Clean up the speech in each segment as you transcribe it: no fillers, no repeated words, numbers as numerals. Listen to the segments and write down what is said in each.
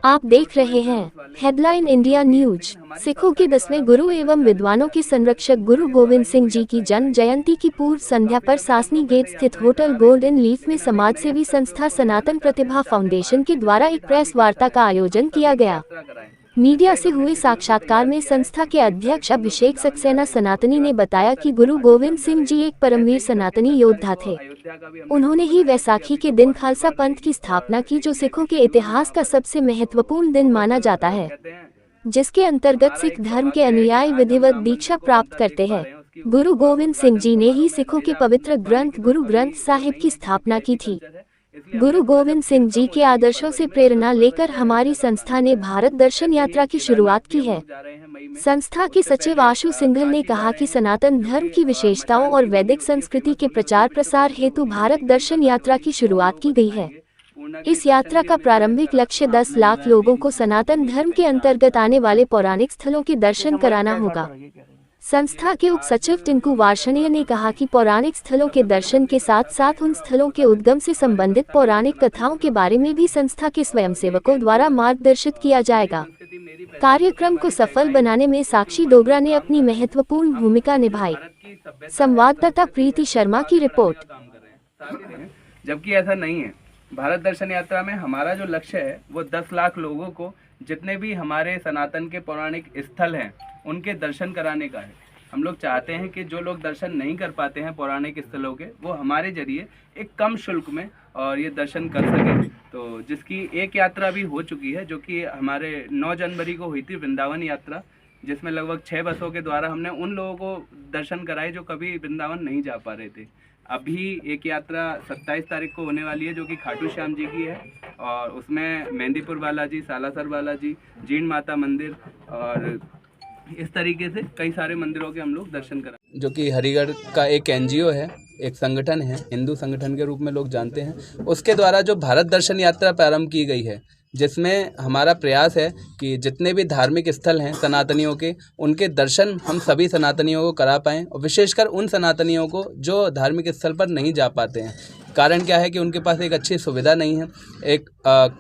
आप देख रहे हैं हेडलाइन इंडिया न्यूज। सिखों के 10वें गुरु एवं विद्वानों के संरक्षक गुरु गोविंद सिंह जी की जन्म जयंती की पूर्व संध्या पर सासनी गेट स्थित होटल गोल्डन लीफ में समाजसेवी संस्था सनातन प्रतिभा फाउंडेशन के द्वारा एक प्रेस वार्ता का आयोजन किया गया। मीडिया से हुए साक्षात्कार में संस्था के अध्यक्ष अभिषेक सक्सेना सनातनी ने बताया कि गुरु गोविंद सिंह जी एक परमवीर सनातनी योद्धा थे। उन्होंने ही वैसाखी के दिन खालसा पंथ की स्थापना की, जो सिखों के इतिहास का सबसे महत्वपूर्ण दिन माना जाता है, जिसके अंतर्गत सिख धर्म के अनुयायी विधिवत दीक्षा प्राप्त करते हैं। गुरु गोविंद सिंह जी ने ही सिखों के पवित्र ग्रंथ गुरु ग्रंथ साहिब की स्थापना की थी। गुरु गोविंद सिंह जी के आदर्शों से प्रेरणा लेकर हमारी संस्था ने भारत दर्शन यात्रा की शुरुआत की है। संस्था के सचिव आशु सिंघल ने कहा कि सनातन धर्म की विशेषताओं और वैदिक संस्कृति के प्रचार प्रसार हेतु भारत दर्शन यात्रा की शुरुआत की गई है। इस यात्रा का प्रारंभिक लक्ष्य 10 लाख लोगों को सनातन धर्म के अंतर्गत आने वाले पौराणिक स्थलों के दर्शन कराना होगा। संस्था के उप सचिव टिंकू वार्षणीय ने कहा कि पौराणिक स्थलों के दर्शन के साथ साथ उन स्थलों के उद्गम से संबंधित पौराणिक कथाओं के बारे में भी संस्था के स्वयंसेवकों द्वारा मार्गदर्शित किया जाएगा। कार्यक्रम को सफल बनाने में साक्षी डोगरा ने अपनी महत्वपूर्ण भूमिका निभाई। संवाददाता प्रीति शर्मा की रिपोर्ट। जबकि ऐसा नहीं है। भारत दर्शन यात्रा में हमारा जो लक्ष्य है वो 10 लाख लोगों को, जितने भी हमारे सनातन के पौराणिक स्थल हैं उनके दर्शन कराने का है। हम लोग चाहते हैं कि जो लोग दर्शन नहीं कर पाते हैं पौराणिक स्थलों के, वो हमारे जरिए एक कम शुल्क में और ये दर्शन कर सकें। तो जिसकी एक यात्रा भी हो चुकी है, जो कि हमारे 9 जनवरी को हुई थी, वृंदावन यात्रा, जिसमें लगभग 6 बसों के द्वारा हमने उन लोगों को दर्शन कराए जो कभी वृंदावन नहीं जा पा रहे थे। अभी एक यात्रा 27 तारीख को होने वाली है, जो कि खाटू श्याम जी की है, और उसमें मेहंदीपुर बालाजी, सालासर बालाजी, जीण माता मंदिर और इस तरीके से कई सारे मंदिरों के हम लोग दर्शन करें। जो कि हरिगढ़ का एक एनजीओ है, एक संगठन है, हिंदू संगठन के रूप में लोग जानते हैं, उसके द्वारा जो भारत दर्शन यात्रा प्रारंभ की गई है, जिसमें हमारा प्रयास है कि जितने भी धार्मिक स्थल हैं सनातनियों के, उनके दर्शन हम सभी सनातनियों को करा पाएँ, और विशेषकर उन सनातनियों को जो धार्मिक स्थल पर नहीं जा पाते हैं। कारण क्या है कि उनके पास एक अच्छी सुविधा नहीं है, एक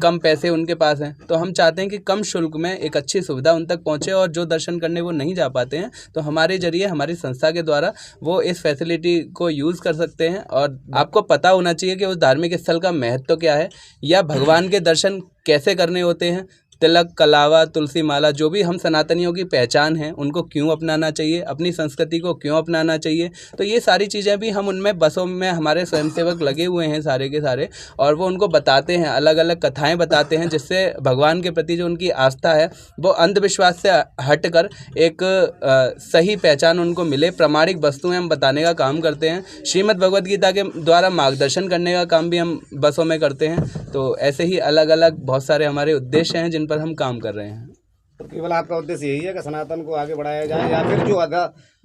कम पैसे उनके पास हैं। तो हम चाहते हैं कि कम शुल्क में एक अच्छी सुविधा उन तक पहुंचे, और जो दर्शन करने वो नहीं जा पाते हैं तो हमारे जरिए, हमारी संस्था के द्वारा वो इस फैसिलिटी को यूज़ कर सकते हैं। और आपको पता होना चाहिए कि उस धार्मिक स्थल का महत्व क्या है, या भगवान के दर्शन कैसे करने होते हैं, तिलक, कलावा, तुलसी माला, जो भी हम सनातनियों की पहचान है, उनको क्यों अपनाना चाहिए, अपनी संस्कृति को क्यों अपनाना चाहिए। तो ये सारी चीज़ें भी हम उनमें बसों में, हमारे स्वयंसेवक लगे हुए हैं सारे के सारे, और वो उनको बताते हैं, अलग अलग कथाएं बताते हैं, जिससे भगवान के प्रति जो उनकी आस्था है वो अंधविश्वास से हटकर एक सही पहचान उनको मिले। प्रामाणिक वस्तुएं हम बताने का काम करते हैं। श्रीमद् भगवद गीता के द्वारा मार्गदर्शन करने का काम भी हम बसों में करते हैं। तो ऐसे ही अलग अलग बहुत सारे हमारे उद्देश्य हैं जिन पर हम काम कर रहे हैं। केवल आपका उद्देश्य यही है कि सनातन को आगे बढ़ाया जाए, या फिर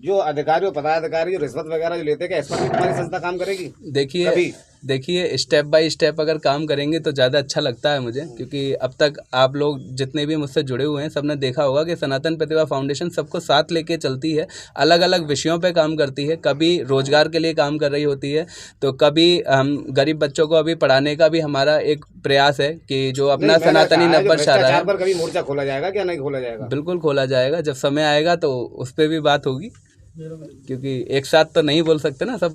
जो अधिकारी और पदाधिकारी रिश्वत वगैरह जो लेते हैं, इस पर भी तुम्हारी संस्था काम करेगी? देखिए स्टेप बाय स्टेप अगर काम करेंगे तो ज़्यादा अच्छा लगता है मुझे, क्योंकि अब तक आप लोग जितने भी मुझसे जुड़े हुए हैं सबने देखा होगा कि सनातन प्रतिभा फाउंडेशन सबको साथ लेके चलती है, अलग अलग विषयों पे काम करती है। कभी रोजगार के लिए काम कर रही होती है, तो कभी हम गरीब बच्चों को अभी पढ़ाने का भी हमारा एक प्रयास है कि जो अपना सनातनी नब्बत शाह है। कभी मोर्चा खोला जाएगा क्या नहीं खोला जाएगा? बिल्कुल खोला जाएगा, जब समय आएगा तो उस पर भी बात होगी, क्योंकि एक साथ तो नहीं बोल सकते ना सब।